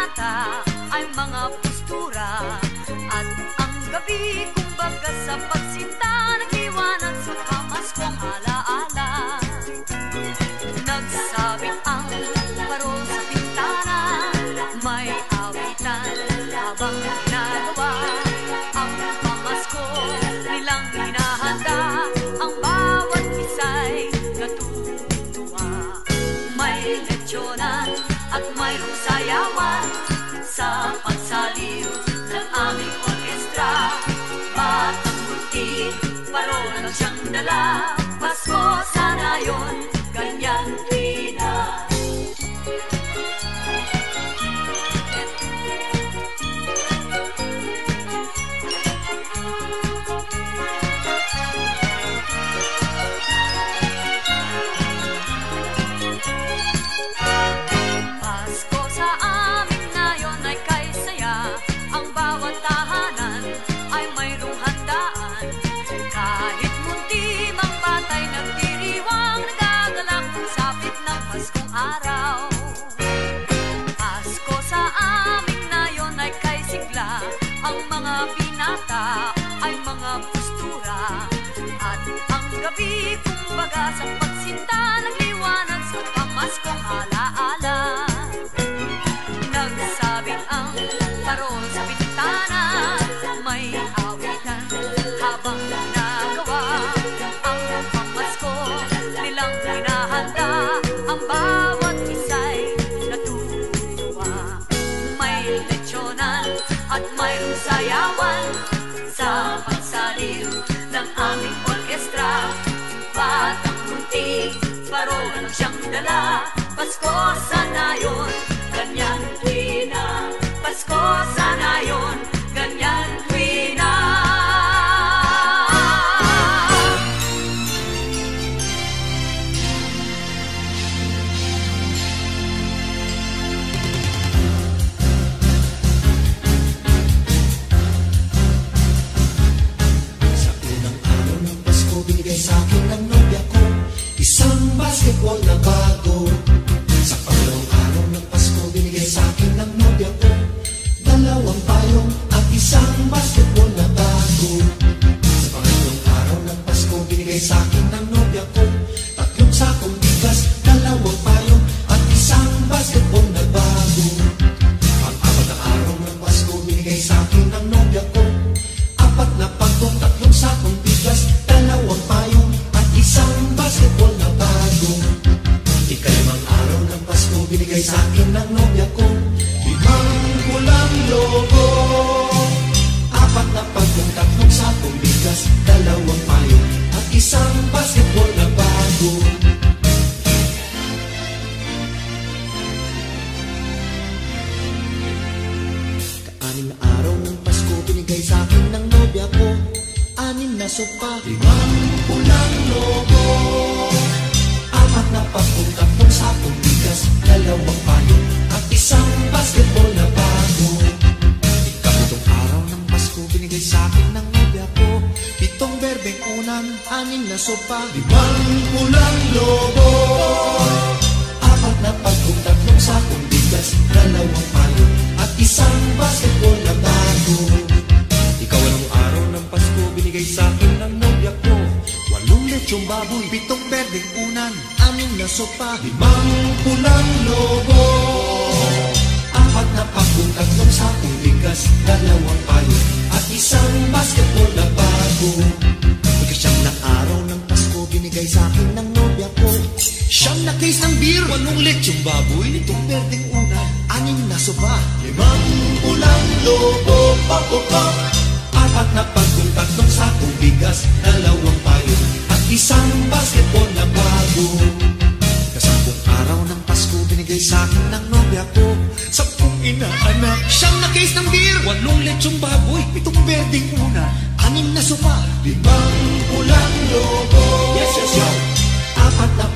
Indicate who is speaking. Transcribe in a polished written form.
Speaker 1: binata ay mga postura. At ang gabi kumbaga sa pagsinta, nagliwanag sa pamaskong alaala. Nagsabit ang parol sa bintana, may awitan habang ginagawa ang pamasko nilang hinahanda. Ang bawat isa'y natutuwa. May leksyonan at mayroong sayawan sa pagsaliw ng aming orkestra. Batang multi, parol ang siyang dala. Pasko sana yun, ganyan rin na. Pasko sa amin ngayon ay kay saya. Ang bawat tahanan ay mayroong handaan. Kahit munti mang batay nagdiriwang, nagagalak ang sapit ng Paskong araw. Pasko sa amin ngayon ay kay sigla. Ang mga binata ay mga postura. At ang gabi kumbaga sa pagsinta, nagliwanag sa pamaskong alaala. Nagsabit ang parol sa bintana, may awitan habang ginagawa ang pamasko nilang hinahanda. Ang bawat isa'y natutuwa. May leksyonan at mayroong sayawan sa pagsaliw ng aming orkestra. Batang munti, parol ang siyang dala. Pasko sana yun, ganyan rin na. Pasko sana yun, ganyan rin na.
Speaker 2: Sa unang araw ng Pasko, binigay sa akin ng nobya ko isang basketball na bago. Sa pangalawang araw ng Pasko, binigay sa akin ng nobya ko dalawang payong at isang basketball na bago. Sa pangatlong araw ng Pasko, binigay sa akin ng nobya ko tatlong sakong bigas, dalawang payong at isang basketball na bago. Pang-apat na araw ng Pasko, binigay sa akin ng nobya ko apat na pagkong, tatlong sakong bigas, dalawang payong at isang basketball na bago. Ikalimang araw ng Pasko, binigay sa akin ng nobya ko limang pulang logo, apat na pagkong, tatlong sakong bigas, dalawang payong at isang basketball na bago. Kaanim na araw ng Pasko, binigay sa akin ng nobya ko anim na sopa, limang pulang logo, apat na pagkong, tatlong sakong bigas, dalawang payong at isang basketball na bago. Ikapitong araw ng Pasko, binigay sa akin ng nobya ko pitong berbeng unang, anim na sopa, limang pulang logo, apat na pagkong, tatlong sakong bigas, dalawang payong at isang basketball na bago. Ikawalong araw ng Pasko, binigay sa akin ng nobya ko walong lechong baboy, pitong berdeng unan, anim na sopa, limang pulang logo, apat na pagkong, tatlong sakong bigas, dalawang payong at isang basketball na bago. Ikasyam na araw ng Pasko, binigay sa akin ng nobya ko siyam na case ng beer, walong lechong baboy, pitong berdeng unan, anim na sopa, limang pulang logo, apat na pagkong, tatlong sakong bigas, dalawang payong at isang basketball na bago. Kasampung araw ng Pasko, binigay sa akin ng nobya ko 10 inaanak, siyam na case ng beer, walong lechong baboy, pitong berdeng una, anim na sopa, limang pulang logo, apat na